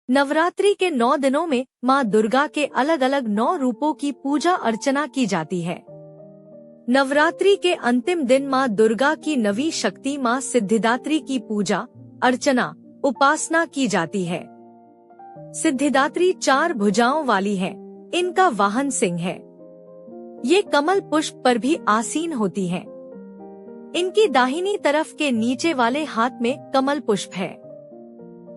नवरात्रि के 9 दिनों में माँ दुर्गा के अलग अलग 9 रूपों की पूजा अर्चना की जाती है। नवरात्रि के अंतिम दिन माँ दुर्गा की नवी शक्ति माँ सिद्धिदात्री की पूजा अर्चना उपासना की जाती है। सिद्धिदात्री 4 भुजाओं वाली है। इनका वाहन सिंह है। ये कमल पुष्प पर भी आसीन होती है। इनकी दाहिनी तरफ के नीचे वाले हाथ में कमल पुष्प है।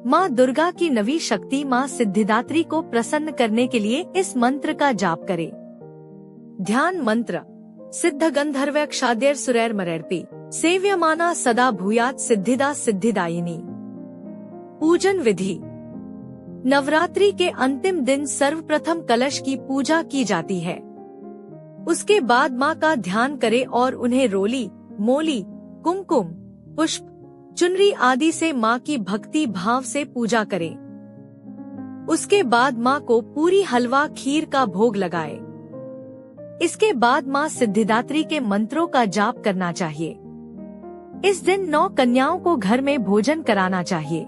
माँ दुर्गा की नवी शक्ति माँ सिद्धिदात्री को प्रसन्न करने के लिए इस मंत्र का जाप करें। ध्यान मंत्र। सिद्ध गंधर्वैक्षाद्यैर सुरैर्मरैर्पि सेव्यमाना सदा भूयात् सिद्धिदा सिद्धिदायिनी। पूजन विधि। नवरात्रि के अंतिम दिन सर्वप्रथम कलश की पूजा की जाती है। उसके बाद माँ का ध्यान करें और उन्हें रोली, मोली, कुमकुम, पुष्प, चुनरी आदि से माँ की भक्ति भाव से पूजा करें। उसके बाद माँ को पूरी हलवा खीर का भोग लगाए। इसके बाद माँ सिद्धिदात्री के मंत्रों का जाप करना चाहिए। इस दिन 9 कन्याओं को घर में भोजन कराना चाहिए।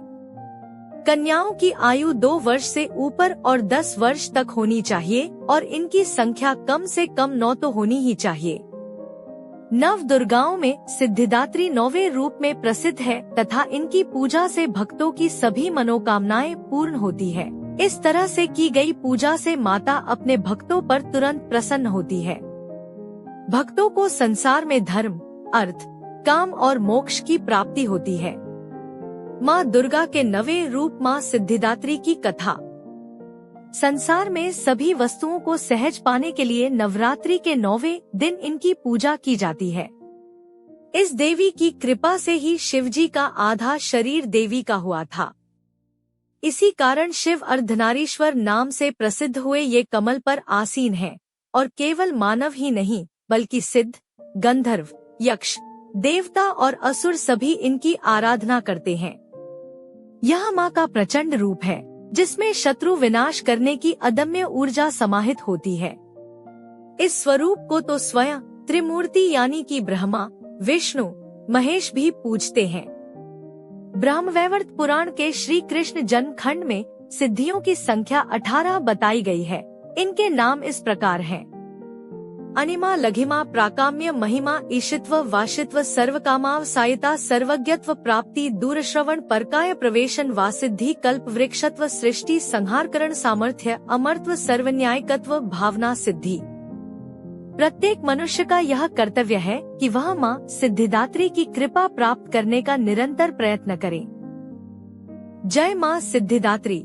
कन्याओं की आयु 2 वर्ष से ऊपर और 10 वर्ष तक होनी चाहिए और इनकी संख्या कम से कम 9 तो होनी ही चाहिए। नव दुर्गाओं में सिद्धिदात्री 9वें रूप में प्रसिद्ध है तथा इनकी पूजा से भक्तों की सभी मनोकामनाएं पूर्ण होती है। इस तरह से की गई पूजा से माता अपने भक्तों पर तुरंत प्रसन्न होती है। भक्तों को संसार में धर्म, अर्थ, काम और मोक्ष की प्राप्ति होती है। माँ दुर्गा के 9वें रूप माँ सिद्धिदात्री की कथा। संसार में सभी वस्तुओं को सहज पाने के लिए नवरात्रि के 9वें दिन इनकी पूजा की जाती है। इस देवी की कृपा से ही शिवजी का आधा शरीर देवी का हुआ था। इसी कारण शिव अर्धनारीश्वर नाम से प्रसिद्ध हुए ये कमल पर आसीन हैं और केवल मानव ही नहीं बल्कि सिद्ध, गंधर्व, यक्ष, देवता और असुर सभी इनकी आराधना करते हैं। यह माँ का प्रचंड रूप है जिसमें शत्रु विनाश करने की अदम्य ऊर्जा समाहित होती है। इस स्वरूप को तो स्वयं त्रिमूर्ति यानी कि ब्रह्मा, विष्णु, महेश भी पूजते हैं। ब्रह्मवैवर्त पुराण के श्री कृष्ण जन्म खंड में सिद्धियों की संख्या 18 बताई गई है। इनके नाम इस प्रकार हैं। अनिमा, लघिमा, प्राकाम्य, महिमा, ईशित्व, वाशित्व, सर्वकामाव, सायिता, सर्वज्ञत्व, प्राप्ति, दूरश्रवण, परकाय प्रवेशन, वासिद्धि, कल्प वृक्षत्व, सृष्टि, संहारकरण, सामर्थ्य, अमरत्व, सर्वन्यायकत्व, भावना, सिद्धि। प्रत्येक मनुष्य का यह कर्तव्य है कि वह माँ सिद्धिदात्री की कृपा प्राप्त करने का निरंतर प्रयत्न करे। जय माँ सिद्धिदात्री।